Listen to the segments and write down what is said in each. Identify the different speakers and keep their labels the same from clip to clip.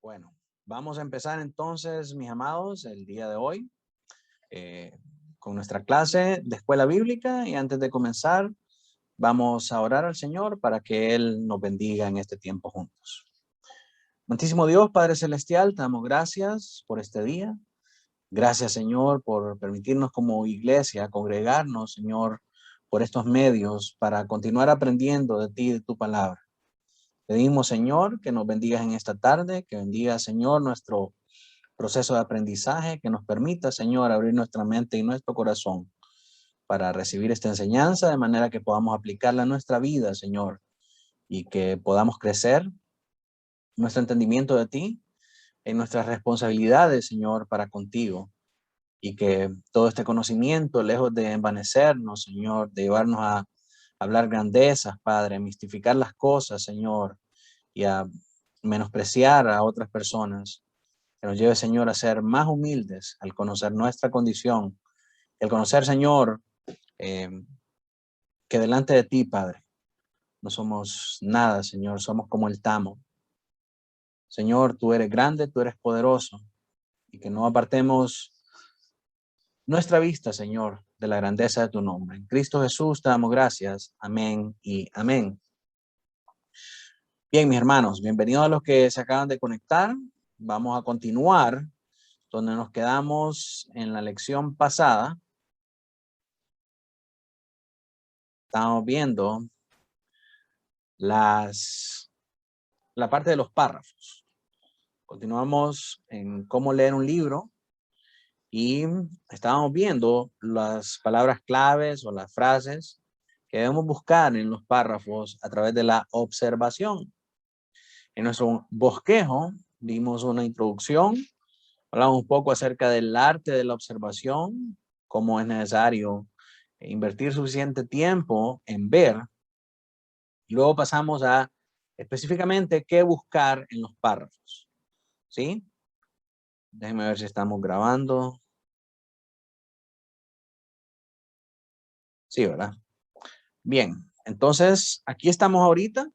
Speaker 1: Bueno, vamos a empezar entonces, mis amados, el día de hoy con nuestra clase de escuela bíblica, y antes de comenzar vamos a orar al Señor para que Él nos bendiga en este tiempo juntos. Amantísimo Dios, Padre Celestial, te damos gracias por este día. Gracias, Señor, por permitirnos como iglesia congregarnos, Señor, por estos medios para continuar aprendiendo de ti y de tu palabra. Pedimos, Señor, que nos bendigas en esta tarde, que bendiga, Señor, nuestro proceso de aprendizaje, que nos permita, Señor, abrir nuestra mente y nuestro corazón para recibir esta enseñanza de manera que podamos aplicarla a nuestra vida, Señor, y que podamos crecer nuestro entendimiento de ti, en nuestras responsabilidades, Señor, para contigo, y que todo este conocimiento, lejos de envanecernos, Señor, de llevarnos a hablar grandezas, Padre, a mistificar las cosas, Señor, y a menospreciar a otras personas, que nos lleve, Señor, a ser más humildes al conocer nuestra condición, el conocer, Señor, que delante de ti, Padre, no somos nada, Señor, somos como el tamo. Señor, tú eres grande, tú eres poderoso, y que no apartemos nuestra vista, Señor, de la grandeza de tu nombre. En Cristo Jesús te damos gracias. Amén y amén. Bien, mis hermanos, bienvenidos a los que se acaban de conectar. Vamos a continuar donde nos quedamos en la lección pasada. Estamos viendo la parte de los párrafos. Continuamos en cómo leer un libro y estábamos viendo las palabras claves o las frases que debemos buscar en los párrafos a través de la observación. En nuestro bosquejo vimos una introducción, hablamos un poco acerca del arte de la observación, cómo es necesario invertir suficiente tiempo en ver. Y luego pasamos a específicamente qué buscar en los párrafos. ¿Sí? Déjenme ver si estamos grabando. Sí, ¿verdad? Bien, entonces aquí estamos ahorita.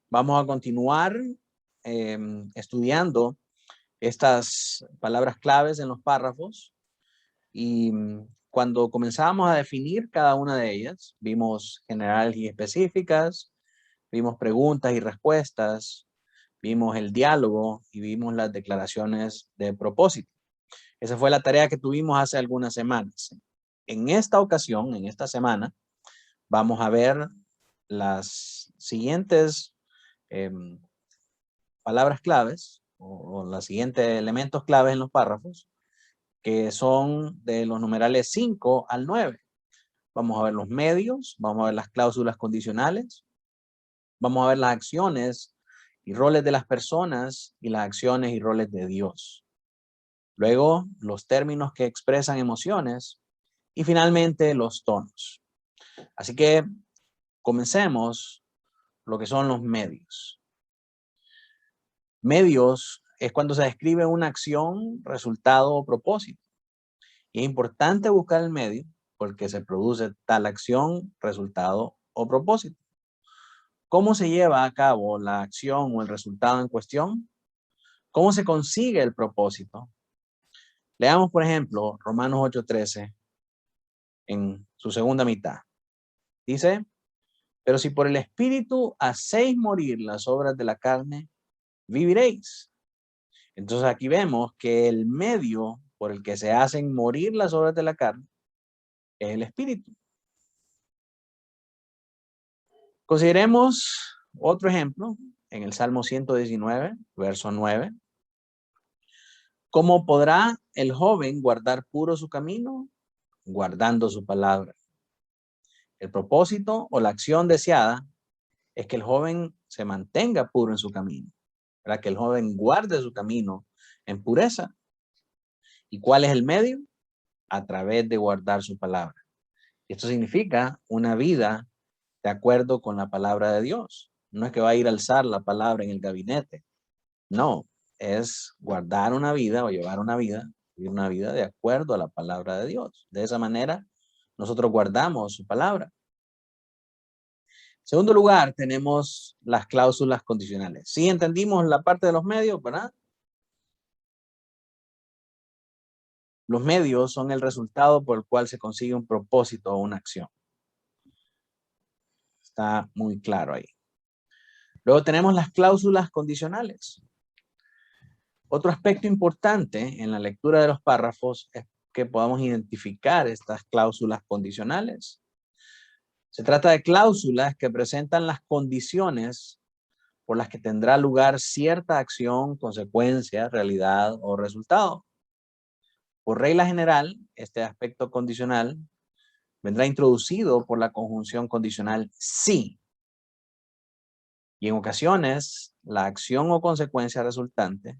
Speaker 1: Vamos a continuar estudiando estas palabras claves en los párrafos. Y cuando comenzamos a definir cada una de ellas, vimos generales y específicas, vimos preguntas y respuestas, vimos el diálogo y vimos las declaraciones de propósito. Esa fue la tarea que tuvimos hace algunas semanas. En esta ocasión, en esta semana, vamos a ver las siguientes palabras claves o los siguientes elementos claves en los párrafos, que son de los numerales 5 al 9. Vamos a ver los medios, vamos a ver las cláusulas condicionales, vamos a ver las acciones y roles de las personas y las acciones y roles de Dios. Luego, los términos que expresan emociones y finalmente los tonos. Así que comencemos lo que son los medios. Medios es cuando se describe una acción, resultado o propósito. Y es importante buscar el medio porque se produce tal acción, resultado o propósito. ¿Cómo se lleva a cabo la acción o el resultado en cuestión? ¿Cómo se consigue el propósito? Leamos, por ejemplo, Romanos 8:13 en su segunda mitad. Dice, pero si por el Espíritu hacéis morir las obras de la carne, viviréis. Entonces aquí vemos que el medio por el que se hacen morir las obras de la carne es el Espíritu. Consideremos otro ejemplo en el Salmo 119, verso 9. ¿Cómo podrá el joven guardar puro su camino? Guardando su palabra. El propósito o la acción deseada es que el joven se mantenga puro en su camino, para que el joven guarde su camino en pureza. ¿Y cuál es el medio? A través de guardar su palabra. Esto significa una vida de acuerdo con la palabra de Dios. No es que va a ir a alzar la palabra en el gabinete. No, es guardar una vida o llevar una vida, vivir una vida de acuerdo a la palabra de Dios. De esa manera, nosotros guardamos su palabra. Segundo lugar, tenemos las cláusulas condicionales. Sí entendimos la parte de los medios, ¿verdad? Los medios son el resultado por el cual se consigue un propósito o una acción. Está muy claro ahí. Luego tenemos las cláusulas condicionales. Otro aspecto importante en la lectura de los párrafos es que podamos identificar estas cláusulas condicionales. Se trata de cláusulas que presentan las condiciones por las que tendrá lugar cierta acción, consecuencia, realidad o resultado. Por regla general, este aspecto condicional vendrá introducido por la conjunción condicional sí. Y en ocasiones, la acción o consecuencia resultante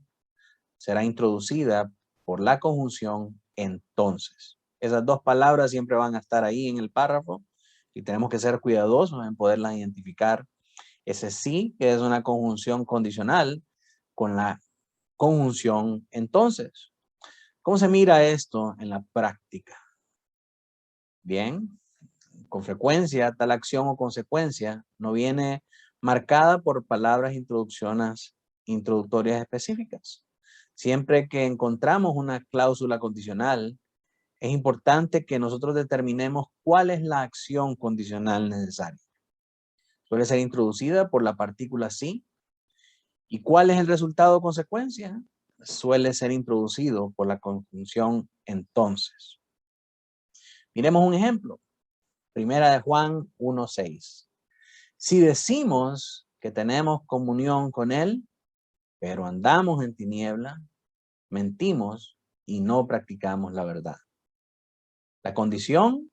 Speaker 1: será introducida por la conjunción entonces. Esas dos palabras siempre van a estar ahí en el párrafo y tenemos que ser cuidadosos en poderlas identificar. Ese sí, que es una conjunción condicional con la conjunción entonces. ¿Cómo se mira esto en la práctica? Bien, con frecuencia tal acción o consecuencia no viene marcada por palabras introductorias específicas. Siempre que encontramos una cláusula condicional, es importante que nosotros determinemos cuál es la acción condicional necesaria. Suele ser introducida por la partícula sí. ¿Y cuál es el resultado o consecuencia? Suele ser introducido por la conjunción entonces. Miremos un ejemplo. Primera de Juan 1:6. Si decimos que tenemos comunión con Él, pero andamos en tiniebla, mentimos y no practicamos la verdad. La condición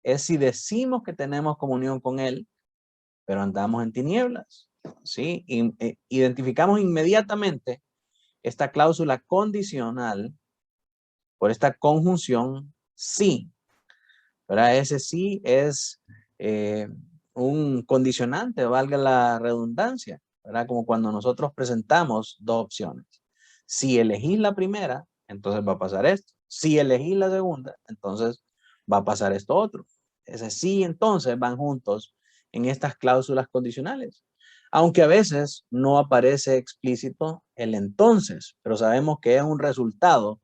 Speaker 1: es si decimos que tenemos comunión con Él, pero andamos en tinieblas. ¿Sí? Identificamos inmediatamente esta cláusula condicional por esta conjunción sí. ¿Verdad? Ese sí es un condicionante, valga la redundancia, ¿verdad? Como cuando nosotros presentamos dos opciones. Si elegís la primera, entonces va a pasar esto. Si elegís la segunda, entonces va a pasar esto otro. Ese sí, entonces van juntos en estas cláusulas condicionales. Aunque a veces no aparece explícito el entonces, pero sabemos que es un resultado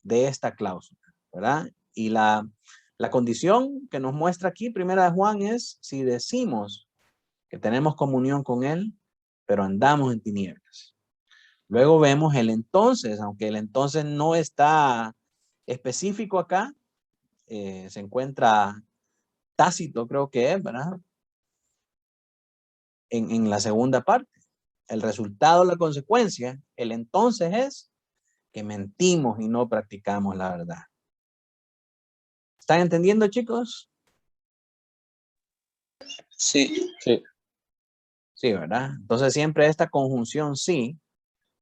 Speaker 1: de esta cláusula, ¿verdad? Y la condición que nos muestra aquí, primera de Juan, es si decimos que tenemos comunión con Él, pero andamos en tinieblas. Luego vemos el entonces, aunque el entonces no está específico acá, se encuentra tácito, creo que es, ¿verdad? En la segunda parte. El resultado, la consecuencia, el entonces es que mentimos y no practicamos la verdad. ¿Están entendiendo, chicos?
Speaker 2: Sí.
Speaker 1: Sí, ¿verdad? Entonces siempre esta conjunción sí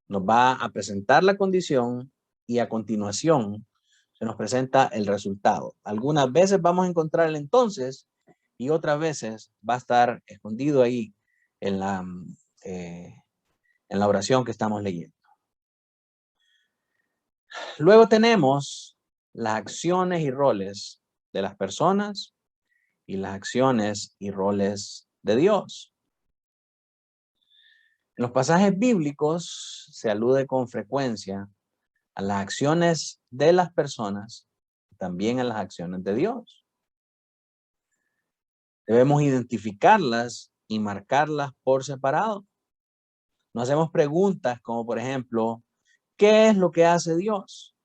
Speaker 1: nos va a presentar la condición y a continuación se nos presenta el resultado. Algunas veces vamos a encontrar el entonces y otras veces va a estar escondido ahí en la oración que estamos leyendo. Luego tenemos las acciones y roles de las personas y las acciones y roles de Dios. En los pasajes bíblicos se alude con frecuencia a las acciones de las personas, también a las acciones de Dios. Debemos identificarlas y marcarlas por separado. Nos hacemos preguntas como, por ejemplo, ¿qué es lo que hace Dios?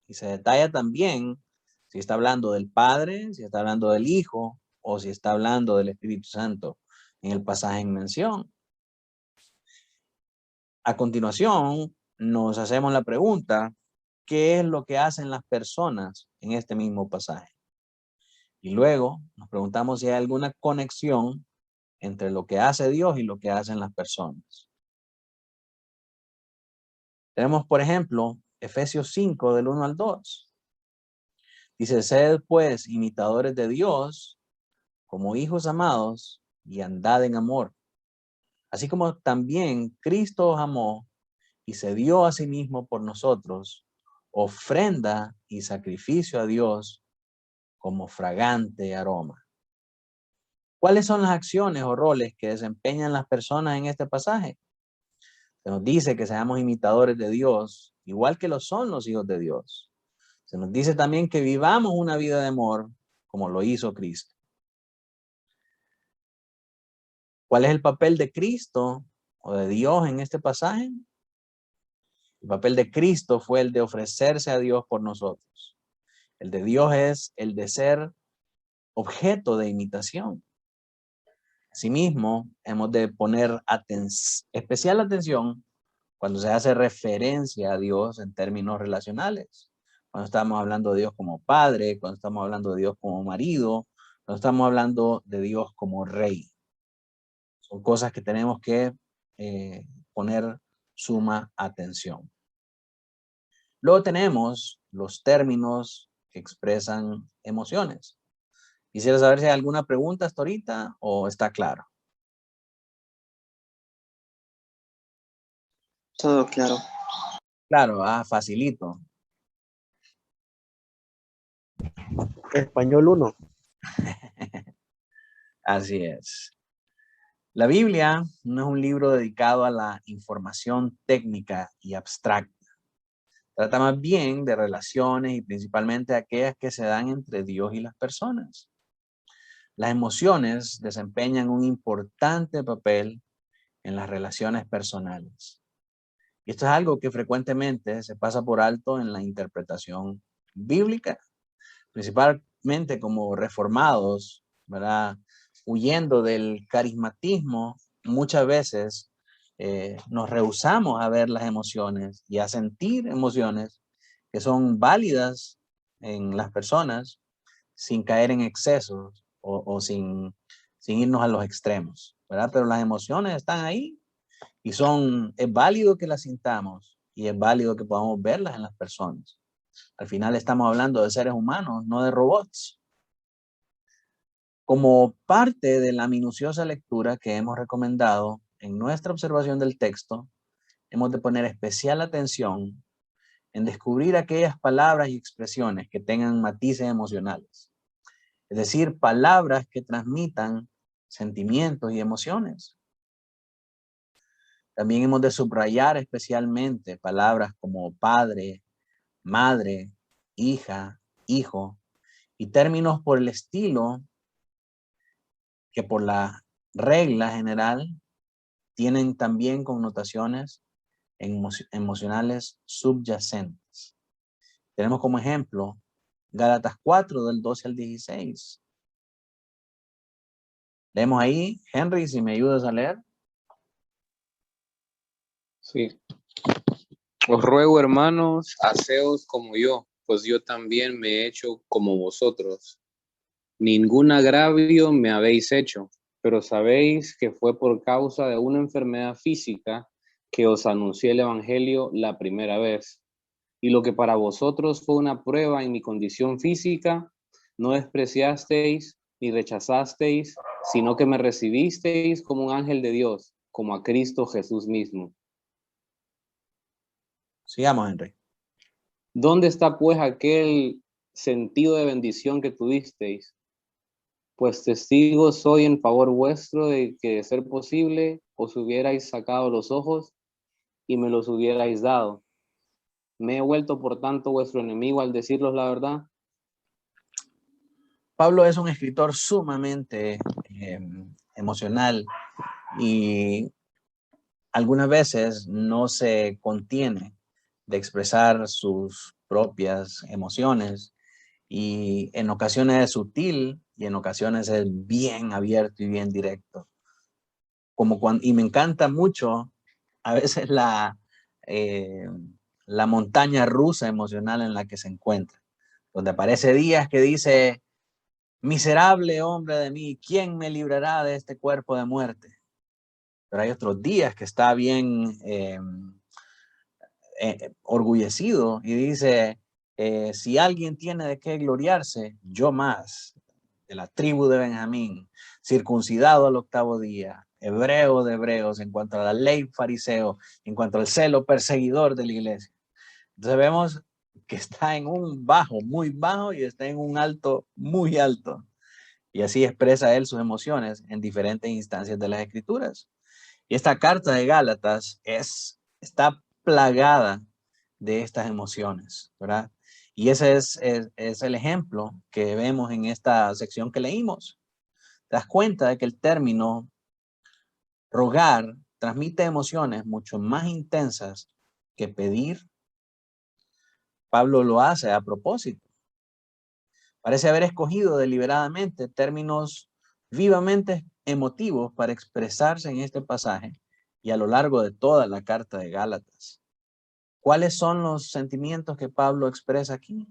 Speaker 1: Y se detalla también si está hablando del Padre, si está hablando del Hijo o si está hablando del Espíritu Santo en el pasaje en mención. A continuación, nos hacemos la pregunta, ¿qué es lo que hacen las personas en este mismo pasaje? Y luego nos preguntamos si hay alguna conexión entre lo que hace Dios y lo que hacen las personas. Tenemos, por ejemplo, Efesios 5, del 1 al 2. Dice, sed pues imitadores de Dios como hijos amados y andad en amor. Así como también Cristo os amó y se dio a sí mismo por nosotros, ofrenda y sacrificio a Dios como fragante aroma. ¿Cuáles son las acciones o roles que desempeñan las personas en este pasaje? Se nos dice que seamos imitadores de Dios, igual que lo son los hijos de Dios. Se nos dice también que vivamos una vida de amor como lo hizo Cristo. ¿Cuál es el papel de Cristo o de Dios en este pasaje? El papel de Cristo fue el de ofrecerse a Dios por nosotros. El de Dios es el de ser objeto de imitación. Asimismo, hemos de poner especial atención cuando se hace referencia a Dios en términos relacionales. Cuando estamos hablando de Dios como Padre, cuando estamos hablando de Dios como marido, cuando estamos hablando de Dios como Rey. Son cosas que tenemos que poner suma atención. Luego tenemos los términos que expresan emociones. Quisiera saber si hay alguna pregunta hasta ahorita o está claro.
Speaker 2: Todo claro.
Speaker 1: Claro, facilito.
Speaker 2: Español 1.
Speaker 1: Así es. La Biblia no es un libro dedicado a la información técnica y abstracta. Trata más bien de relaciones y principalmente aquellas que se dan entre Dios y las personas. Las emociones desempeñan un importante papel en las relaciones personales. Y esto es algo que frecuentemente se pasa por alto en la interpretación bíblica, principalmente como reformados, ¿verdad? Huyendo del carismatismo, muchas veces nos rehusamos a ver las emociones y a sentir emociones que son válidas en las personas sin caer en excesos o sin irnos a los extremos, ¿verdad? Pero las emociones están ahí y es válido que las sintamos y es válido que podamos verlas en las personas. Al final estamos hablando de seres humanos, no de robots. Como parte de la minuciosa lectura que hemos recomendado en nuestra observación del texto, hemos de poner especial atención en descubrir aquellas palabras y expresiones que tengan matices emocionales. Es decir, palabras que transmitan sentimientos y emociones. También hemos de subrayar especialmente palabras como padre, madre, hija, hijo, y términos por el estilo que por la regla general tienen también connotaciones emocionales subyacentes. Tenemos como ejemplo Gálatas 4 del 12 al 16. Leemos ahí, Henry, si me ayudas a leer.
Speaker 3: Sí. Os ruego, hermanos, haceos como yo, pues yo también me he hecho como vosotros. Ningún agravio me habéis hecho, pero sabéis que fue por causa de una enfermedad física que os anuncié el evangelio la primera vez. Y lo que para vosotros fue una prueba en mi condición física, no despreciasteis ni rechazasteis, sino que me recibisteis como un ángel de Dios, como a Cristo Jesús mismo.
Speaker 1: Sigamos, Henry.
Speaker 3: ¿Dónde está pues aquel sentido de bendición que tuvisteis? Pues testigo soy en favor vuestro de que, de ser posible, os hubierais sacado los ojos y me los hubierais dado. ¿Me he vuelto, por tanto, vuestro enemigo al deciros la verdad?
Speaker 1: Pablo es un escritor sumamente emocional y algunas veces no se contiene de expresar sus propias emociones y en ocasiones es sutil y en ocasiones es bien abierto y bien directo. Y me encanta mucho a veces la montaña rusa emocional en la que se encuentra, donde aparece días que dice: miserable hombre de mí, ¿quién me librará de este cuerpo de muerte? Pero hay otros días que está bien orgullecido y dice, si alguien tiene de qué gloriarse, yo más, de la tribu de Benjamín, circuncidado al 8º día, hebreo de hebreos, en cuanto a la ley fariseo, en cuanto al celo perseguidor de la iglesia. Entonces vemos que está en un bajo muy bajo y está en un alto muy alto. Y así expresa él sus emociones en diferentes instancias de las Escrituras. Y esta carta de Gálatas está plagada de estas emociones, ¿verdad? Y ese es el ejemplo que vemos en esta sección que leímos. Te das cuenta de que el término rogar transmite emociones mucho más intensas que pedir. Pablo lo hace a propósito. Parece haber escogido deliberadamente términos vivamente emotivos para expresarse en este pasaje y a lo largo de toda la carta de Gálatas. ¿Cuáles son los sentimientos que Pablo expresa aquí?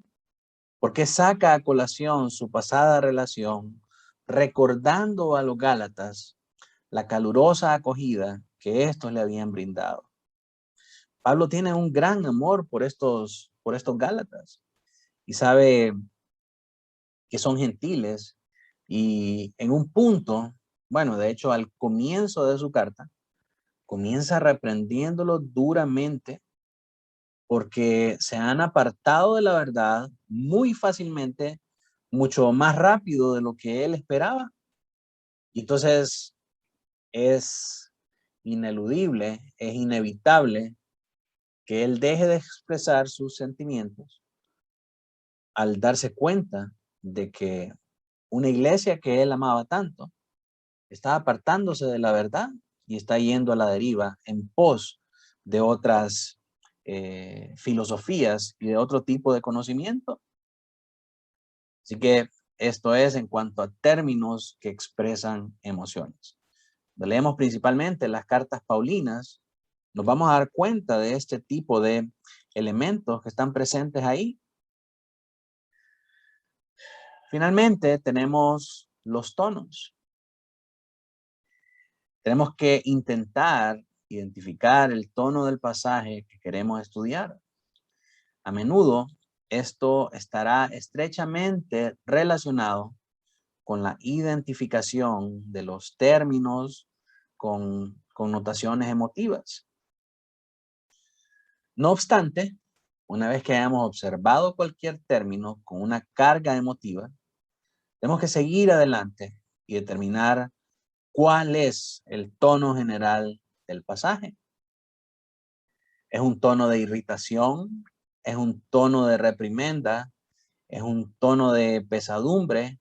Speaker 1: ¿Por qué saca a colación su pasada relación, recordando a los Gálatas la calurosa acogida que estos le habían brindado? Pablo tiene un gran amor por estos Gálatas y sabe que son gentiles, y en un punto, bueno, de hecho al comienzo de su carta, comienza reprendiéndolo duramente porque se han apartado de la verdad muy fácilmente, mucho más rápido de lo que él esperaba. Y entonces es ineludible, es inevitable que él deje de expresar sus sentimientos al darse cuenta de que una iglesia que él amaba tanto está apartándose de la verdad y está yendo a la deriva en pos de otras filosofías y de otro tipo de conocimiento. Así que esto es en cuanto a términos que expresan emociones. Leemos principalmente las cartas paulinas, nos vamos a dar cuenta de este tipo de elementos que están presentes ahí. Finalmente tenemos los tonos. Tenemos que intentar identificar el tono del pasaje que queremos estudiar. A menudo esto estará estrechamente relacionado con la identificación de los términos con connotaciones emotivas. No obstante, una vez que hayamos observado cualquier término con una carga emotiva, tenemos que seguir adelante y determinar cuál es el tono general del pasaje. ¿Es un tono de irritación? ¿Es un tono de reprimenda? ¿Es un tono de pesadumbre?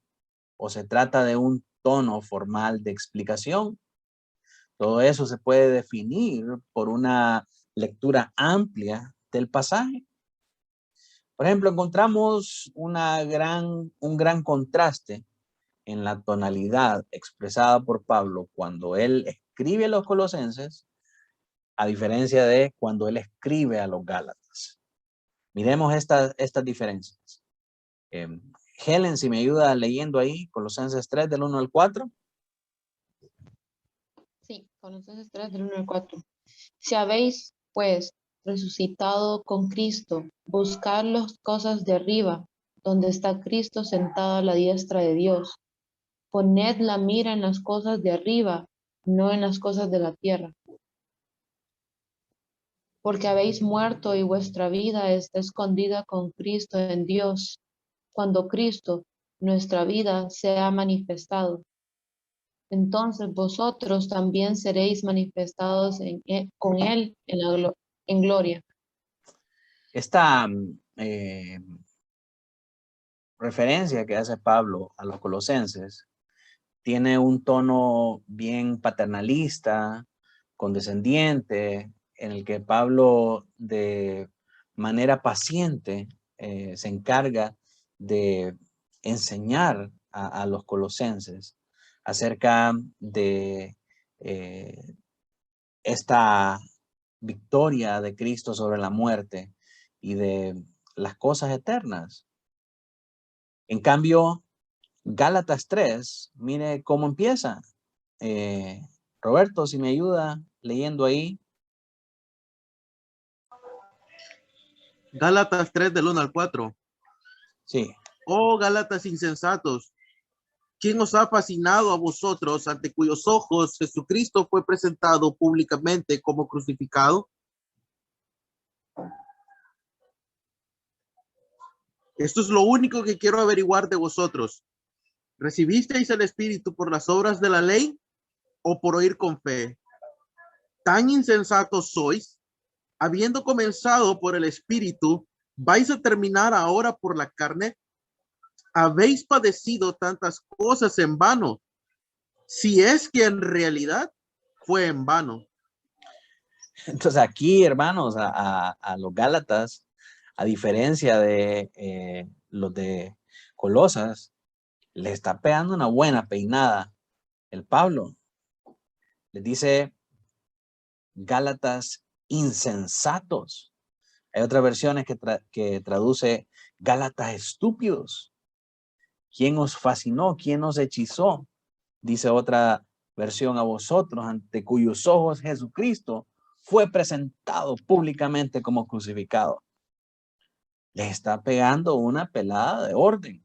Speaker 1: ¿O se trata de un tono formal de explicación? Todo eso se puede definir por una lectura amplia del pasaje. Por ejemplo, encontramos un gran contraste en la tonalidad expresada por Pablo cuando él escribe a los colosenses, a diferencia de cuando él escribe a los gálatas. Miremos estas diferencias. Helen, si me ayuda leyendo ahí, Colosenses 3, del 1 al 4.
Speaker 2: Sí, Colosenses 3, del 1 al 4. Si habéis, pues, resucitado con Cristo, buscad las cosas de arriba, donde está Cristo sentado a la diestra de Dios. Poned la mira en las cosas de arriba, no en las cosas de la tierra. Porque habéis muerto y vuestra vida está escondida con Cristo en Dios. Cuando Cristo, nuestra vida, sea manifestado, entonces vosotros también seréis manifestados con Él en gloria.
Speaker 1: Esta referencia que hace Pablo a los colosenses tiene un tono bien paternalista, condescendiente, en el que Pablo de manera paciente se encarga de enseñar a los colosenses acerca de esta victoria de Cristo sobre la muerte y de las cosas eternas. En cambio, Gálatas 3, mire cómo empieza. Roberto, si me ayuda leyendo ahí.
Speaker 4: Gálatas 3 del 1 al 4.
Speaker 1: Sí.
Speaker 4: Oh, Gálatas insensatos, ¿quién os ha fascinado a vosotros ante cuyos ojos Jesucristo fue presentado públicamente como crucificado? Esto es lo único que quiero averiguar de vosotros. ¿Recibisteis el Espíritu por las obras de la ley o por oír con fe? Tan insensatos sois, habiendo comenzado por el Espíritu, ¿vais a terminar ahora por la carne? Habéis padecido tantas cosas en vano, si es que en realidad fue en vano.
Speaker 1: Entonces aquí, hermanos, a los Gálatas, a diferencia de los de Colosas, les está pegando una buena peinada el Pablo. Les dice Gálatas insensatos. Hay otras versiones que traduce Gálatas estúpidos. ¿Quién os fascinó? ¿Quién os hechizó? Dice otra versión, a vosotros, ante cuyos ojos Jesucristo fue presentado públicamente como crucificado. Les está pegando una pelada de orden.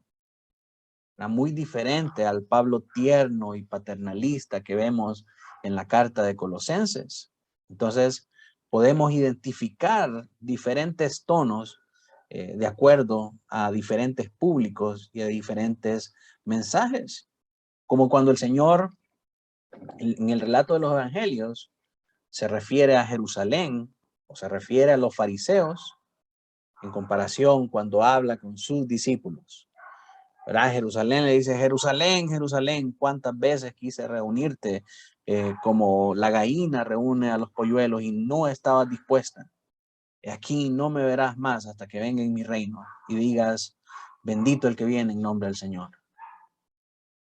Speaker 1: Era muy diferente al Pablo tierno y paternalista que vemos en la carta de Colosenses. Entonces, podemos identificar diferentes tonos de acuerdo a diferentes públicos y a diferentes mensajes. Como cuando el Señor, en el relato de los evangelios, se refiere a Jerusalén o se refiere a los fariseos en comparación cuando habla con sus discípulos. ¿Verdad? Jerusalén le dice, Jerusalén, Jerusalén, ¿cuántas veces quise reunirte como la gallina reúne a los polluelos y no estabas dispuesta? Aquí no me verás más hasta que venga en mi reino y digas, bendito el que viene en nombre del Señor.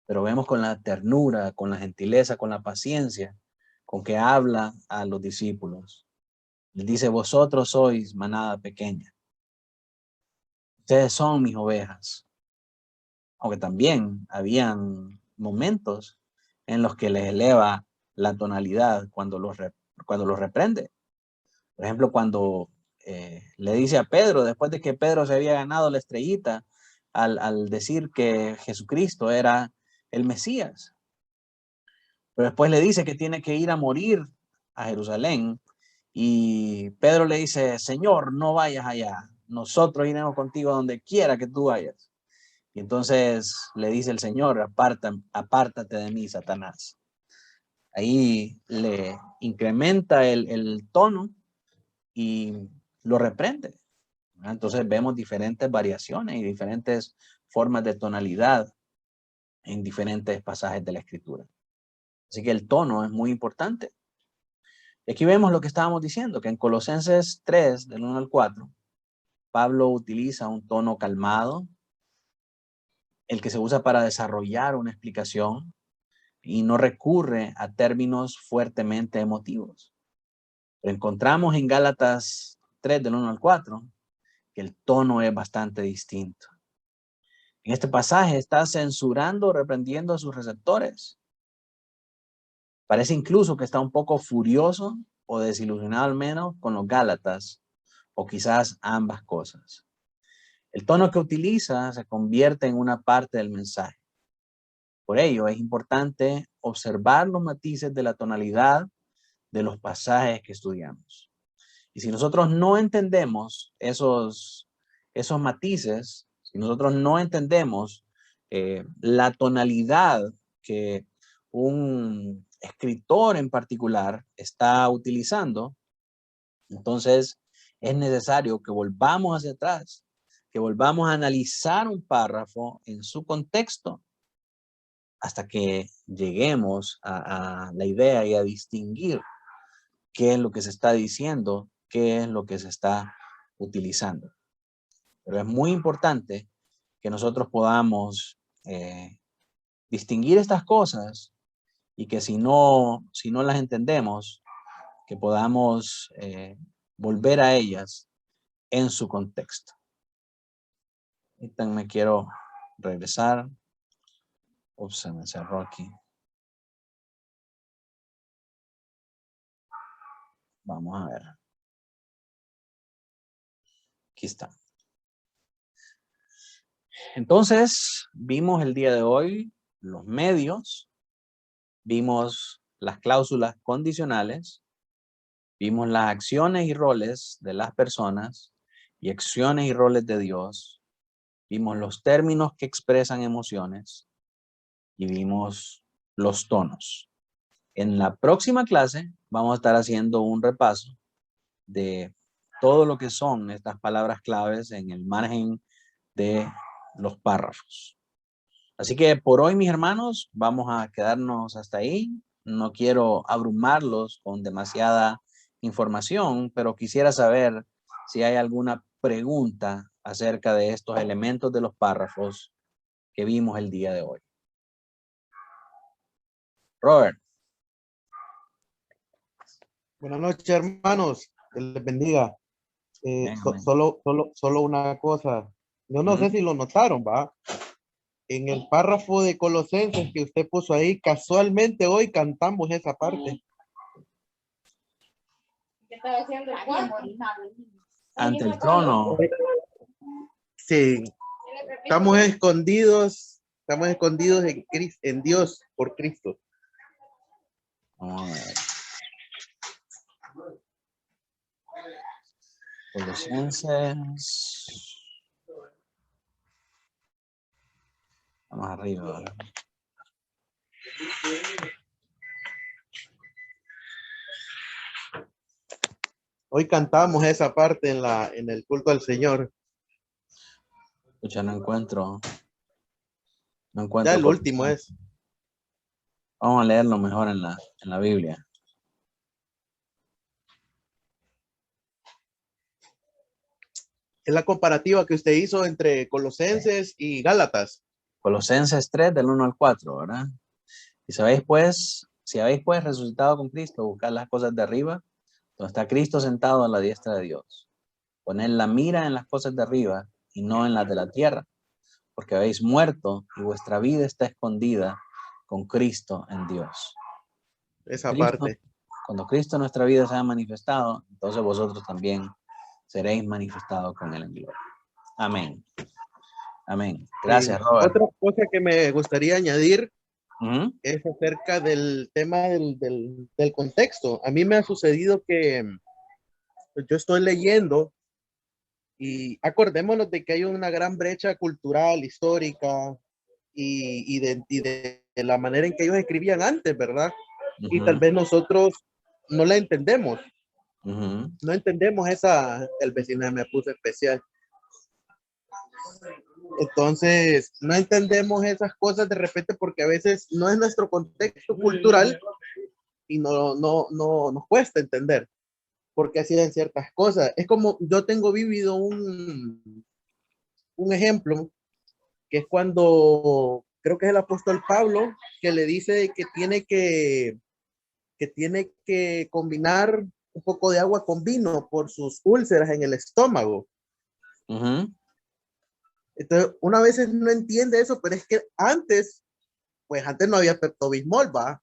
Speaker 1: Pero vemos con la ternura, con la gentileza, con la paciencia, con que habla a los discípulos. Les dice, vosotros sois manada pequeña. Ustedes son mis ovejas. Aunque también habían momentos en los que les eleva la tonalidad cuando los reprende. Por ejemplo, cuando le dice a Pedro, después de que Pedro se había ganado la estrellita, al decir que Jesucristo era el Mesías. Pero después le dice que tiene que ir a morir a Jerusalén. Y Pedro le dice, Señor, no vayas allá. Nosotros iremos contigo a donde quiera que tú vayas. Y entonces le dice el Señor, apártate de mí, Satanás. Ahí le incrementa el tono y lo reprende. Entonces vemos diferentes variaciones y diferentes formas de tonalidad en diferentes pasajes de la Escritura. Así que el tono es muy importante. Y aquí vemos lo que estábamos diciendo, que en Colosenses 3, del 1 al 4, Pablo utiliza un tono calmado, el que se usa para desarrollar una explicación y no recurre a términos fuertemente emotivos. Pero encontramos en Gálatas 3, del 1 al 4, que el tono es bastante distinto. En este pasaje está censurando, reprendiendo a sus receptores. Parece incluso que está un poco furioso o desilusionado al menos con los Gálatas, o quizás ambas cosas. El tono que utiliza se convierte en una parte del mensaje. Por ello es importante observar los matices de la tonalidad de los pasajes que estudiamos. Y si nosotros no entendemos esos matices, si nosotros no entendemos la tonalidad que un escritor en particular está utilizando, entonces es necesario que volvamos hacia atrás, que volvamos a analizar un párrafo en su contexto hasta que lleguemos a la idea y a distinguir qué es lo que se está diciendo, qué es lo que se está utilizando. Pero es muy importante que nosotros podamos distinguir estas cosas y que si no las entendemos, que podamos volver a ellas en su contexto. Ahorita me quiero regresar. Ups, se me cerró aquí. Vamos a ver. Aquí está. Entonces, vimos el día de hoy los medios, vimos las cláusulas condicionales, vimos las acciones y roles de las personas y acciones y roles de Dios, vimos los términos que expresan emociones, y vimos los tonos. En la próxima clase vamos a estar haciendo un repaso de todo lo que son estas palabras claves en el margen de los párrafos. Así que por hoy, mis hermanos, vamos a quedarnos hasta ahí. No quiero abrumarlos con demasiada información, pero quisiera saber si hay alguna pregunta acerca de estos elementos de los párrafos que vimos el día de hoy. Robert.
Speaker 4: Buenas noches, hermanos. Que les bendiga.
Speaker 1: Amén.
Speaker 4: Solo una cosa. Yo no sé si lo notaron, ¿va? En el párrafo de Colosenses que usted puso ahí, casualmente hoy cantamos esa parte.
Speaker 5: ¿Qué estaba haciendo el cuarto?
Speaker 1: Ante el trono.
Speaker 4: Sí, estamos escondidos en Dios por Cristo.
Speaker 1: Vamos a ver. Colosenses. Vamos arriba.
Speaker 4: Hoy cantamos esa parte en el culto al Señor.
Speaker 1: Escucha, no encuentro.
Speaker 4: Ya el último es.
Speaker 1: Vamos a leerlo mejor en la Biblia.
Speaker 4: Es la comparativa que usted hizo entre Colosenses y Gálatas.
Speaker 1: Colosenses 3 del 1 al 4, ¿verdad? Y sabéis pues, si habéis pues resucitado con Cristo, buscad las cosas de arriba, donde está Cristo sentado a la diestra de Dios. Poned la mira en las cosas de arriba y no en las de la tierra, porque habéis muerto y vuestra vida está escondida con Cristo en Dios.
Speaker 4: Esa
Speaker 1: Cristo,
Speaker 4: parte.
Speaker 1: cuando Cristo en nuestra vida se ha manifestado, entonces vosotros también seréis manifestados con él en gloria. Amén. Amén. Gracias, Robert.
Speaker 4: Otra cosa que me gustaría añadir
Speaker 1: ¿Mm?
Speaker 4: es acerca del tema del contexto. A mí me ha sucedido que pues, yo estoy leyendo y acordémonos de que hay una gran brecha cultural, histórica y de la manera en que ellos escribían antes, ¿verdad? Y tal vez nosotros no la entendemos. No entendemos el vecino me puso especial. Entonces, no entendemos esas cosas de repente porque a veces no es nuestro contexto cultural y no nos cuesta entender por qué hacían ciertas cosas. Es como yo tengo vivido un ejemplo que es cuando creo que es el apóstol Pablo que le dice que tiene que combinar un poco de agua con vino por sus úlceras en el estómago. Entonces, una vez no entiende eso, pero es que antes no había Pepto-Bismol, ¿va?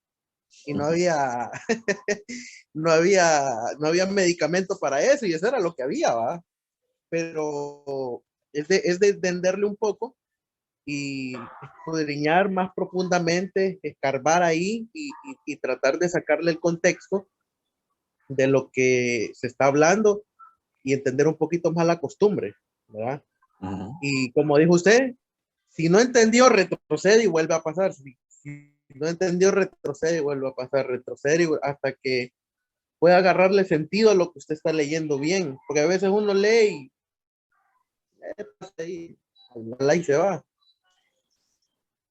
Speaker 4: Y no había, no había medicamento para eso, y eso era lo que había, ¿va? Pero es de entenderle un poco y escudriñar más profundamente, escarbar ahí y tratar de sacarle el contexto de lo que se está hablando y entender un poquito más la costumbre, ¿verdad? Y como dijo usted, si no entendió, retrocede y vuelve a pasar. Si no entendió, retrocede y vuelve a pasar, retrocede hasta que pueda agarrarle sentido a lo que usted está leyendo bien. Porque a veces uno lee y se va.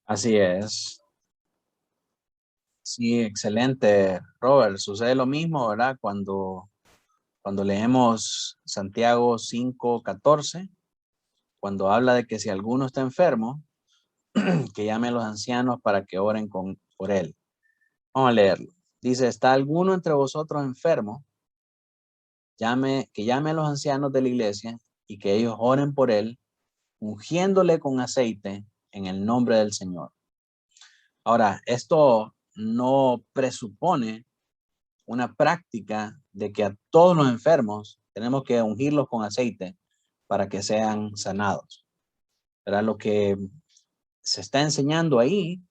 Speaker 1: Así es. Sí, excelente, Robert. Sucede lo mismo, ¿verdad? Cuando leemos Santiago 5:14, cuando habla de que si alguno está enfermo, que llame a los ancianos para que oren por él. Vamos a leerlo. Dice, ¿está alguno entre vosotros enfermo? Que llame a los ancianos de la iglesia y que ellos oren por él, ungiéndole con aceite en el nombre del Señor. Ahora, esto no presupone una práctica de que a todos los enfermos tenemos que ungirlos con aceite para que sean sanados. ¿Verdad? Lo que se está enseñando ahí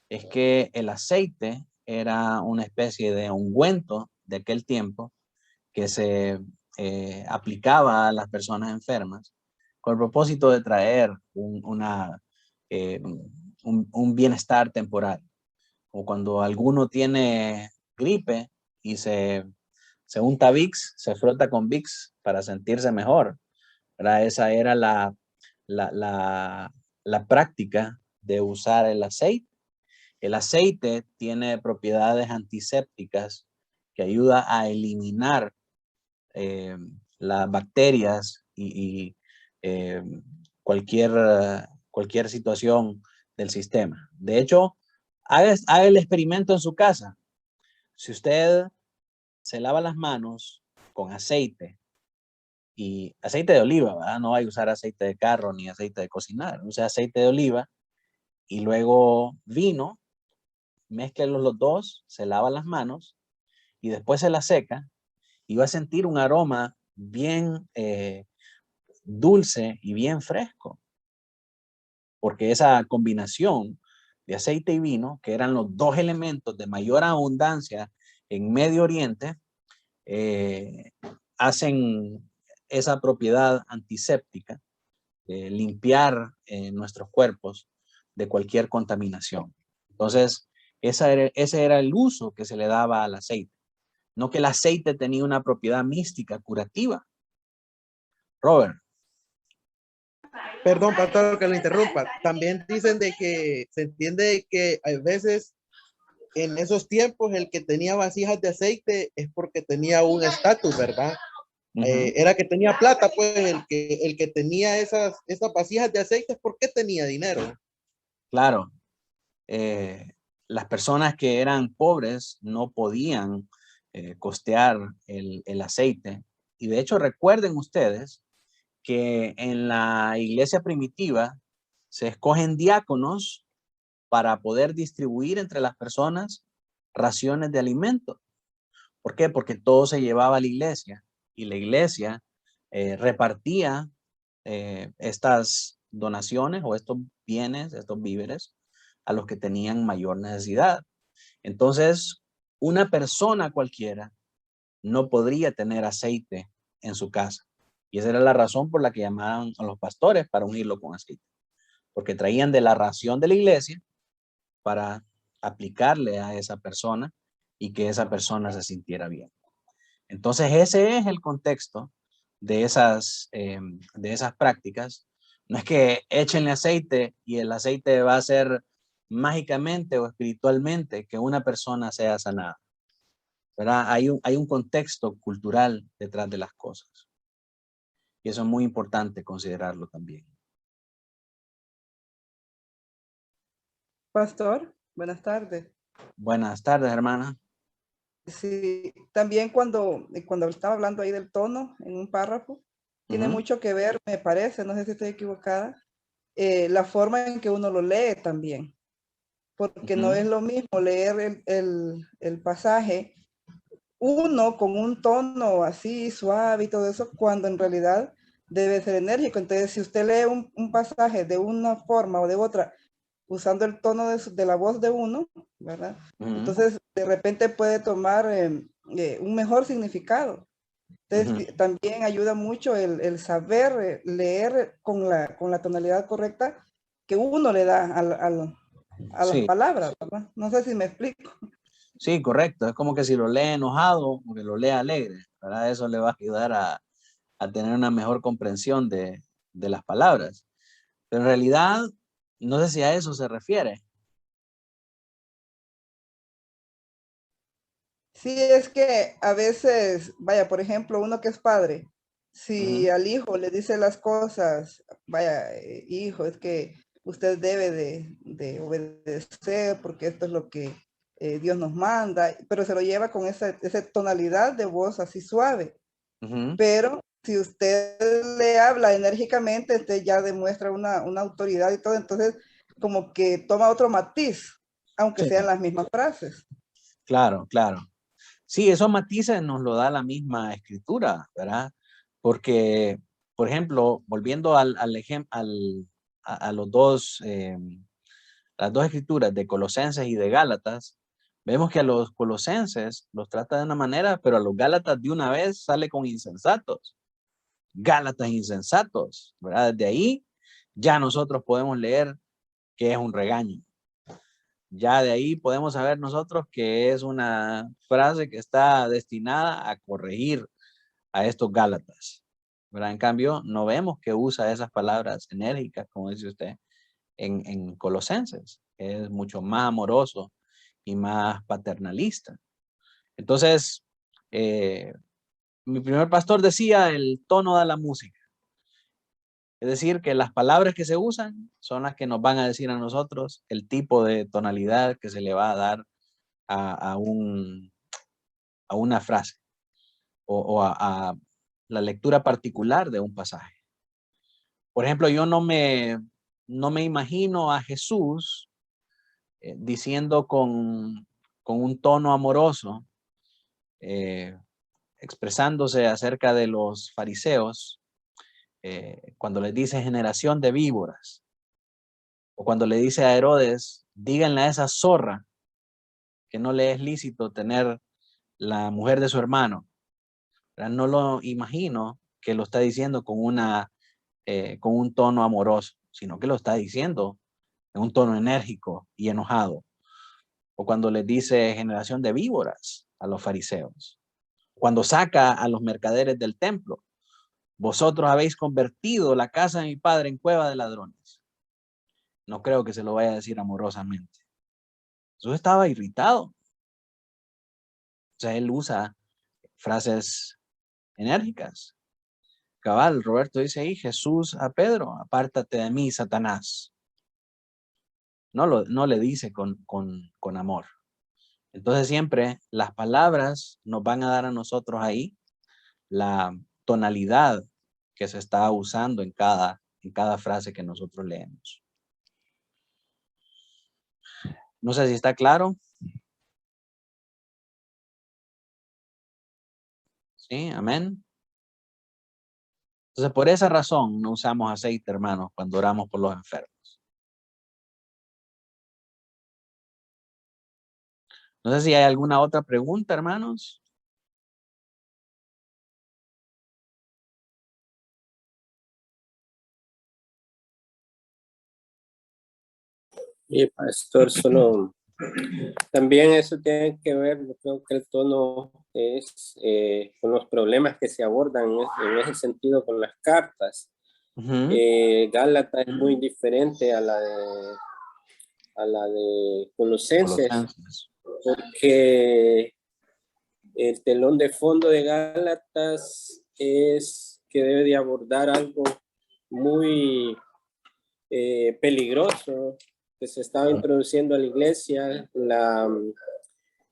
Speaker 1: es que el aceite era una especie de ungüento de aquel tiempo que se aplicaba a las personas enfermas con el propósito de traer una un bienestar temporal. O cuando alguno tiene gripe y se unta Vicks, se frota con Vicks para sentirse mejor, ¿verdad? Esa era la práctica de usar el aceite. El aceite tiene propiedades antisépticas que ayuda a eliminar las bacterias y cualquier situación del sistema. De hecho, haga el experimento en su casa. Si usted se lava las manos con aceite, y aceite de oliva, ¿verdad? No hay que usar aceite de carro ni aceite de cocinar. Use aceite de oliva y luego vino, mézclelos los dos, se lava las manos y después se la seca y va a sentir un aroma bien dulce y bien fresco. Porque esa combinación de aceite y vino, que eran los dos elementos de mayor abundancia en Medio Oriente, hacen esa propiedad antiséptica de limpiar nuestros cuerpos de cualquier contaminación. Entonces, ese era el uso que se le daba al aceite. No que el aceite tenía una propiedad mística curativa. Robert.
Speaker 4: Perdón, pastor, que lo interrumpa. También dicen de que se entiende que a veces en esos tiempos el que tenía vasijas de aceite es porque tenía un estatus, ¿verdad? Era que tenía plata, pues el que tenía esas vasijas de aceite es porque tenía dinero.
Speaker 1: Claro. Las personas que eran pobres no podían costear el aceite. Y de hecho, recuerden ustedes que en la iglesia primitiva se escogen diáconos para poder distribuir entre las personas raciones de alimento. ¿Por qué? Porque todo se llevaba a la iglesia y la iglesia repartía estas donaciones o estos bienes, estos víveres a los que tenían mayor necesidad. Entonces, una persona cualquiera no podría tener aceite en su casa. Y esa era la razón por la que llamaban a los pastores para unirlo con aceite. Porque traían de la ración de la iglesia para aplicarle a esa persona y que esa persona se sintiera bien. Entonces, ese es el contexto de esas prácticas. No es que échenle aceite y el aceite va a hacer mágicamente o espiritualmente que una persona sea sanada, ¿verdad? Hay un contexto cultural detrás de las cosas. Y eso es muy importante considerarlo también.
Speaker 6: Pastor, buenas tardes.
Speaker 1: Buenas tardes, hermana.
Speaker 6: Sí, también cuando estaba hablando ahí del tono en un párrafo, tiene mucho que ver, me parece, no sé si estoy equivocada, la forma en que uno lo lee también. Porque no es lo mismo leer el pasaje uno con un tono así suave y todo eso, cuando en realidad debe ser enérgico. Entonces, si usted lee un pasaje de una forma o de otra, usando el tono de la voz de uno, ¿verdad? Entonces, de repente puede tomar un mejor significado. Entonces, también ayuda mucho el saber leer con la tonalidad correcta que uno le da a las palabras, ¿verdad? No sé si me explico.
Speaker 1: Sí, correcto. Es como que si lo lee enojado o que lo lee alegre, ¿verdad? Eso le va a ayudar a tener una mejor comprensión de las palabras. Pero en realidad, no sé si a eso se refiere.
Speaker 6: Sí, es que a veces, vaya, por ejemplo, uno que es padre, si al hijo le dice las cosas, vaya, hijo, es que usted debe de obedecer porque esto es lo que Dios nos manda, pero se lo lleva con esa tonalidad de voz así suave. Pero si usted le habla enérgicamente, usted ya demuestra una autoridad y todo, entonces como que toma otro matiz, aunque sean las mismas frases.
Speaker 1: Claro, claro. Sí, esos matices nos lo da la misma escritura, ¿verdad? Porque, por ejemplo, volviendo a los dos, las dos escrituras de Colosenses y de Gálatas, vemos que a los colosenses los trata de una manera, pero a los Gálatas de una vez sale con insensatos. Gálatas insensatos, ¿verdad? Desde ahí ya nosotros podemos leer que es un regaño. Ya de ahí podemos saber nosotros que es una frase que está destinada a corregir a estos Gálatas, ¿verdad? En cambio, no vemos que usa esas palabras enérgicas, como dice usted, en Colosenses. Es mucho más amoroso y más paternalista. Entonces, mi primer pastor decía, el tono da la música. Es decir, que las palabras que se usan son las que nos van a decir a nosotros el tipo de tonalidad que se le va a dar a una frase o a la lectura particular de un pasaje. Por ejemplo, yo no me imagino a Jesús diciendo con un tono amoroso, expresándose acerca de los fariseos, cuando les dice generación de víboras, o cuando le dice a Herodes, díganle a esa zorra que no le es lícito tener la mujer de su hermano. ¿Verdad? No lo imagino que lo está diciendo con un tono amoroso, sino que lo está diciendo en un tono enérgico y enojado. O cuando les dice generación de víboras a los fariseos. Cuando saca a los mercaderes del templo. Vosotros habéis convertido la casa de mi padre en cueva de ladrones. No creo que se lo vaya a decir amorosamente. Jesús estaba irritado. O sea, él usa frases enérgicas. Cabal, Roberto dice ahí, Jesús a Pedro, apártate de mí, Satanás. No le dice con amor. Entonces siempre las palabras nos van a dar a nosotros ahí la tonalidad que se está usando en cada frase que nosotros leemos. No sé si está claro. Sí, amén. Entonces, por esa razón no usamos aceite, hermanos, cuando oramos por los enfermos. No sé si hay alguna otra pregunta, hermanos.
Speaker 7: Y pastor, solo también eso tiene que ver, yo creo que el tono es con los problemas que se abordan en ese sentido con las cartas. Gálatas es muy diferente a la de Colosenses, porque el telón de fondo de Gálatas es que debe de abordar algo muy peligroso que se estaba introduciendo a la iglesia,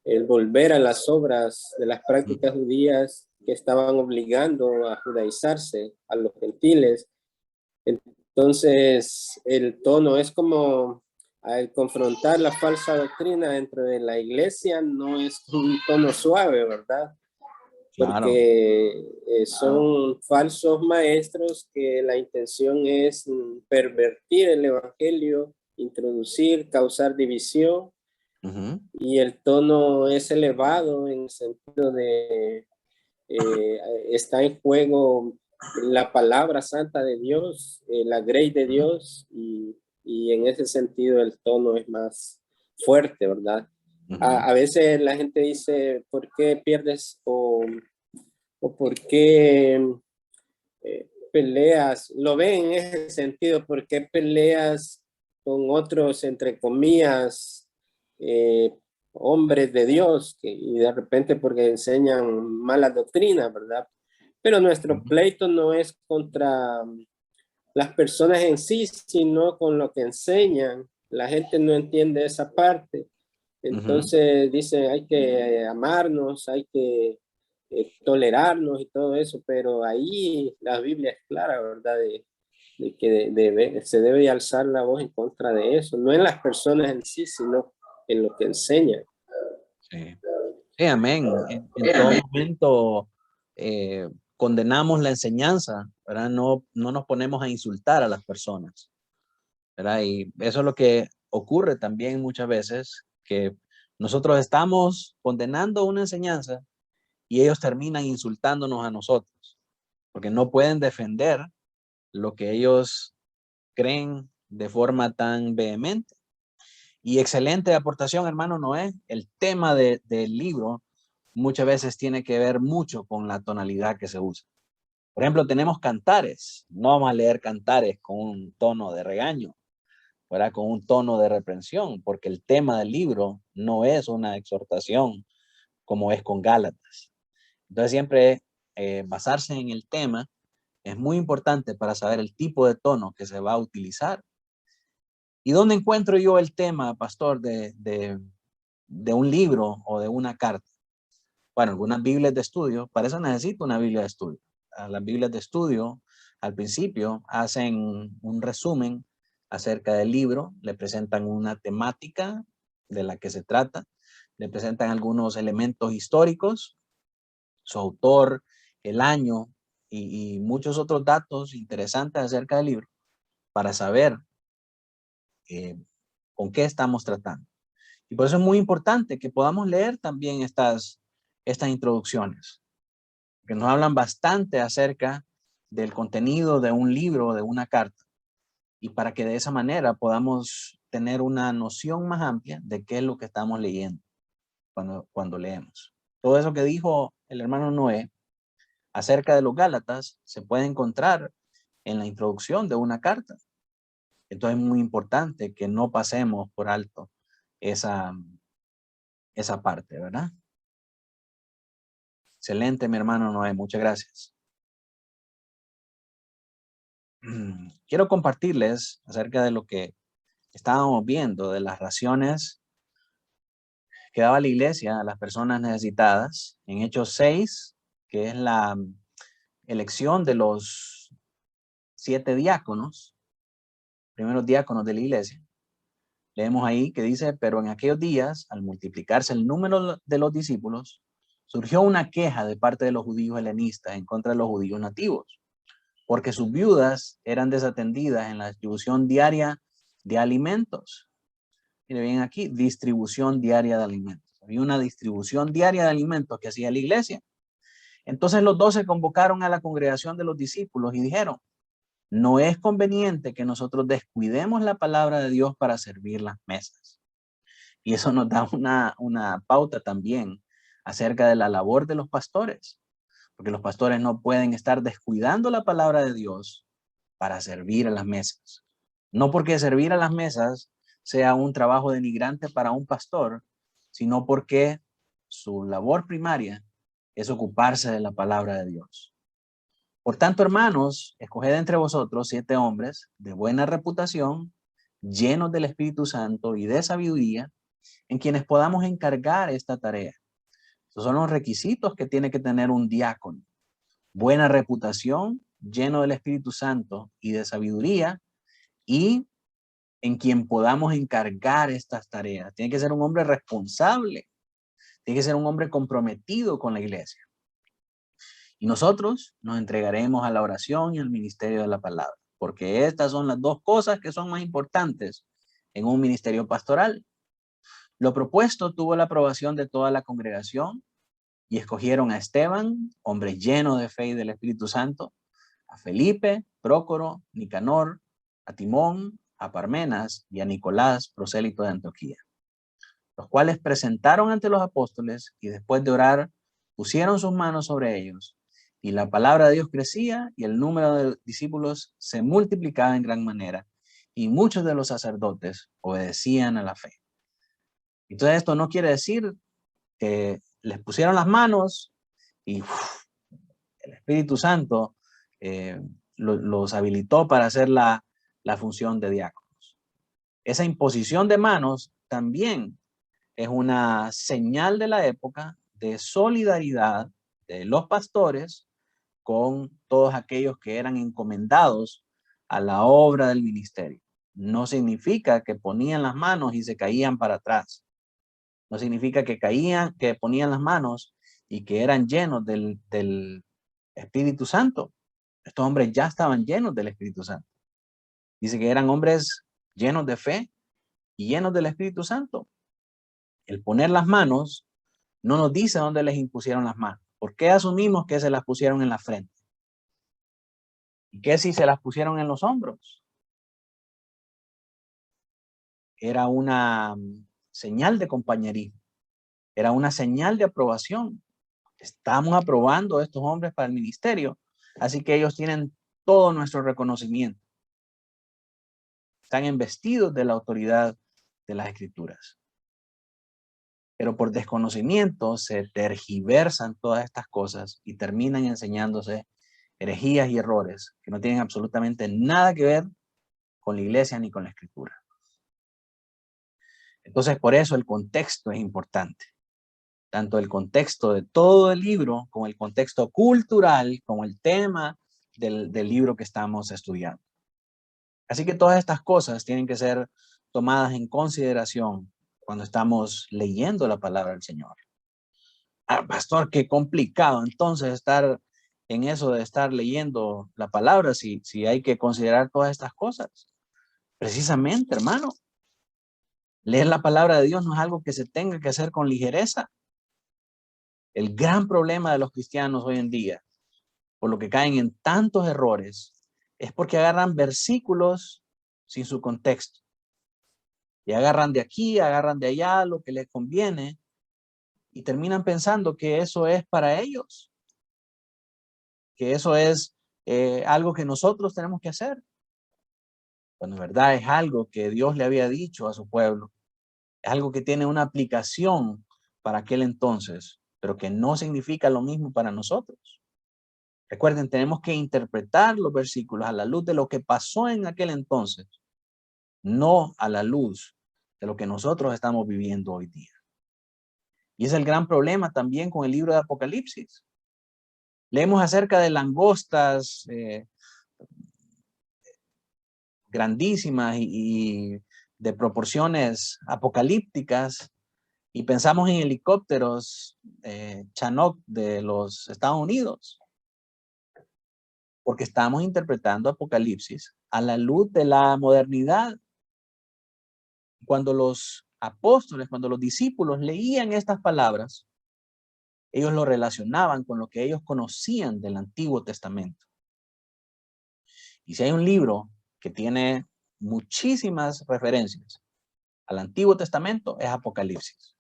Speaker 7: el volver a las obras de las prácticas judías que estaban obligando a judaizarse a los gentiles. Entonces, el tono es como al confrontar la falsa doctrina dentro de la iglesia, no es un tono suave, ¿verdad? Porque son falsos maestros que la intención es pervertir el evangelio, introducir, causar división, y el tono es elevado en el sentido de está en juego la palabra santa de Dios, la grey de Dios, y en ese sentido el tono es más fuerte, ¿verdad? A veces la gente dice, ¿por qué pierdes o por qué peleas? Lo ven en ese sentido, ¿por qué peleas con otros, entre comillas, hombres de Dios, y de repente porque enseñan mala doctrina, ¿verdad? Pero nuestro pleito no es contra las personas en sí, sino con lo que enseñan. La gente no entiende esa parte. Entonces dice, hay que amarnos, hay que tolerarnos y todo eso, pero ahí la Biblia es clara, ¿verdad? De que se debe alzar la voz en contra de eso, no en las personas en sí, sino en lo que enseñan.
Speaker 1: Sí, sí, amén. En todo momento condenamos la enseñanza, ¿verdad? No nos ponemos a insultar a las personas, ¿verdad? Y eso es lo que ocurre también muchas veces, que nosotros estamos condenando una enseñanza y ellos terminan insultándonos a nosotros, porque no pueden defender lo que ellos creen de forma tan vehemente. Y excelente aportación, hermano Noé. El tema del libro muchas veces tiene que ver mucho con la tonalidad que se usa. Por ejemplo, tenemos cantares. No vamos a leer cantares con un tono de regaño, ¿verdad? Con un tono de reprensión, porque el tema del libro no es una exhortación como es con Gálatas. Entonces siempre basarse en el tema es muy importante para saber el tipo de tono que se va a utilizar. ¿Y dónde encuentro yo el tema, pastor, de un libro o de una carta? Bueno, algunas Biblias de estudio, para eso necesito una Biblia de estudio. Las Biblias de estudio, al principio, hacen un resumen acerca del libro, le presentan una temática de la que se trata, le presentan algunos elementos históricos, su autor, el año y muchos otros datos interesantes acerca del libro para saber con qué estamos tratando. Y por eso es muy importante que podamos leer también estas introducciones, que nos hablan bastante acerca del contenido de un libro, de una carta, y para que de esa manera podamos tener una noción más amplia de qué es lo que estamos leyendo cuando leemos. Todo eso que dijo el hermano Noé acerca de los Gálatas se puede encontrar en la introducción de una carta. Entonces es muy importante que no pasemos por alto esa parte, ¿verdad? Excelente, mi hermano Noé, muchas gracias. Quiero compartirles acerca de lo que estábamos viendo, de las raciones que daba la iglesia a las personas necesitadas. En Hechos 6, que es la elección de los 7 diáconos, primeros diáconos de la iglesia. Leemos ahí que dice, pero en aquellos días, al multiplicarse el número de los discípulos, surgió una queja de parte de los judíos helenistas en contra de los judíos nativos, porque sus viudas eran desatendidas en la distribución diaria de alimentos. Mire bien aquí, distribución diaria de alimentos. Había una distribución diaria de alimentos que hacía la iglesia. Entonces los 12 convocaron a la congregación de los discípulos y dijeron, no es conveniente que nosotros descuidemos la palabra de Dios para servir las mesas. Y eso nos da una pauta también acerca de la labor de los pastores, porque los pastores no pueden estar descuidando la palabra de Dios para servir a las mesas. No porque servir a las mesas sea un trabajo denigrante para un pastor, sino porque su labor primaria es ocuparse de la palabra de Dios. Por tanto, hermanos, escoged entre vosotros 7 hombres de buena reputación, llenos del Espíritu Santo y de sabiduría, en quienes podamos encargar esta tarea. Esos son los requisitos que tiene que tener un diácono. Buena reputación, lleno del Espíritu Santo y de sabiduría, y en quien podamos encargar estas tareas. Tiene que ser un hombre responsable, tiene que ser un hombre comprometido con la iglesia. Y nosotros nos entregaremos a la oración y al ministerio de la palabra, porque estas son las 2 cosas que son más importantes en un ministerio pastoral. Lo propuesto tuvo la aprobación de toda la congregación y escogieron a Esteban, hombre lleno de fe y del Espíritu Santo, a Felipe, Prócoro, Nicanor, a Timón, a Parmenas y a Nicolás, prosélito de Antioquía, los cuales presentaron ante los apóstoles y después de orar pusieron sus manos sobre ellos. Y la palabra de Dios crecía y el número de discípulos se multiplicaba en gran manera. Y muchos de los sacerdotes obedecían a la fe. Entonces esto no quiere decir que les pusieron las manos y el Espíritu Santo los habilitó para hacer la función de diáconos. Esa imposición de manos también es una señal de la época de solidaridad de los pastores con todos aquellos que eran encomendados a la obra del ministerio. No significa que ponían las manos y se caían para atrás. No significa que ponían las manos y que eran llenos del Espíritu Santo. Estos hombres ya estaban llenos del Espíritu Santo. Dice que eran hombres llenos de fe y llenos del Espíritu Santo. El poner las manos no nos dice dónde les impusieron las manos. ¿Por qué asumimos que se las pusieron en la frente? ¿Y qué si se las pusieron en los hombros? era una señal de compañerismo, era una señal de aprobación. Estamos aprobando a estos hombres para el ministerio, así que ellos tienen todo nuestro reconocimiento. Están investidos de la autoridad de las Escrituras. Pero por desconocimiento se tergiversan todas estas cosas y terminan enseñándose herejías y errores que no tienen absolutamente nada que ver con la iglesia ni con la Escritura. Entonces, por eso el contexto es importante. Tanto el contexto de todo el libro, como el contexto cultural, como el tema del libro que estamos estudiando. Así que todas estas cosas tienen que ser tomadas en consideración cuando estamos leyendo la palabra del Señor. Pastor, qué complicado entonces estar en eso de estar leyendo la palabra si hay que considerar todas estas cosas. Precisamente, hermano, leer la palabra de Dios no es algo que se tenga que hacer con ligereza. El gran problema de los cristianos hoy en día, por lo que caen en tantos errores, es porque agarran versículos sin su contexto. Y agarran de aquí, agarran de allá lo que les conviene y terminan pensando que eso es para ellos. Que eso es algo que nosotros tenemos que hacer. Cuando en verdad es algo que Dios le había dicho a su pueblo. Es algo que tiene una aplicación para aquel entonces, pero que no significa lo mismo para nosotros. Recuerden, tenemos que interpretar los versículos a la luz de lo que pasó en aquel entonces, no a la luz de lo que nosotros estamos viviendo hoy día. Y es el gran problema también con el libro de Apocalipsis. Leemos acerca de langostas grandísimas y de proporciones apocalípticas y pensamos en helicópteros Chinook de los Estados Unidos. Porque estamos interpretando Apocalipsis a la luz de la modernidad. Cuando los apóstoles, cuando los discípulos leían estas palabras, ellos lo relacionaban con lo que ellos conocían del Antiguo Testamento. Y si hay un libro que tiene muchísimas referencias al Antiguo Testamento, es Apocalipsis.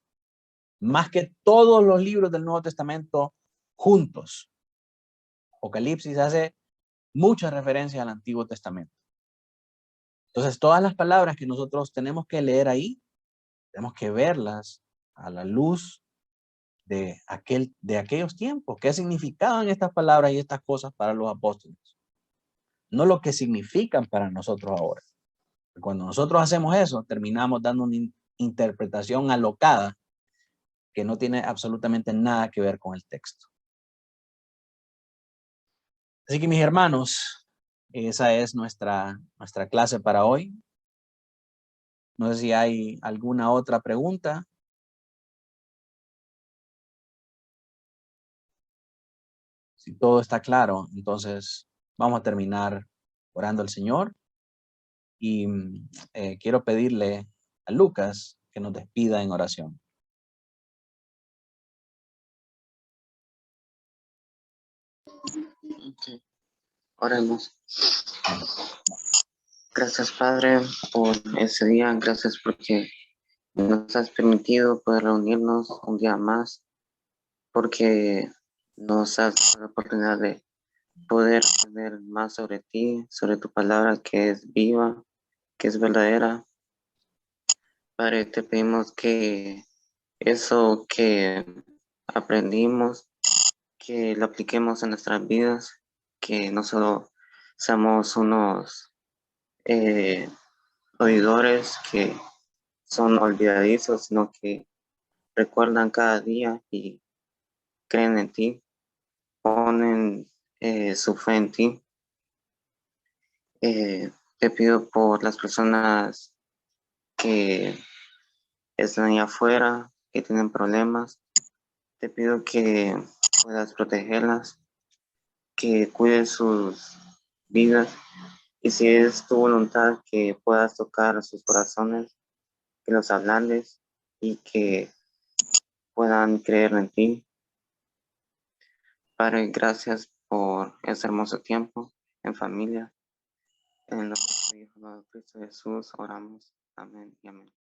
Speaker 1: Más que todos los libros del Nuevo Testamento juntos. Apocalipsis hace muchas referencias al Antiguo Testamento. Entonces, todas las palabras que nosotros tenemos que leer ahí, tenemos que verlas a la luz de aquellos tiempos. ¿Qué significaban estas palabras y estas cosas para los apóstoles? No lo que significan para nosotros ahora. Cuando nosotros hacemos eso, terminamos dando una interpretación alocada que no tiene absolutamente nada que ver con el texto. Así que mis hermanos, esa es nuestra clase para hoy. No sé si hay alguna otra pregunta. Si todo está claro, entonces vamos a terminar orando al Señor. Y quiero pedirle a Lucas que nos despida en oración.
Speaker 8: Okay. Oremos. Gracias, Padre, por ese día. Gracias porque nos has permitido poder reunirnos un día más, porque nos has dado la oportunidad de poder aprender más sobre ti, sobre tu palabra que es viva, que es verdadera. Padre, te pedimos que eso que aprendimos, que lo apliquemos en nuestras vidas, que no solo seamos unos oidores que son olvidadizos, sino que recuerdan cada día y creen en ti, ponen su fe en ti. Te pido por las personas que están allá afuera, que tienen problemas. Te pido que puedas protegerlas, que cuides sus vidas y si es tu voluntad que puedas tocar sus corazones, que los ablandes y que puedan creer en ti. Padre, gracias por ese hermoso tiempo en familia. En el nombre de Cristo Jesús oramos. Amén y amén.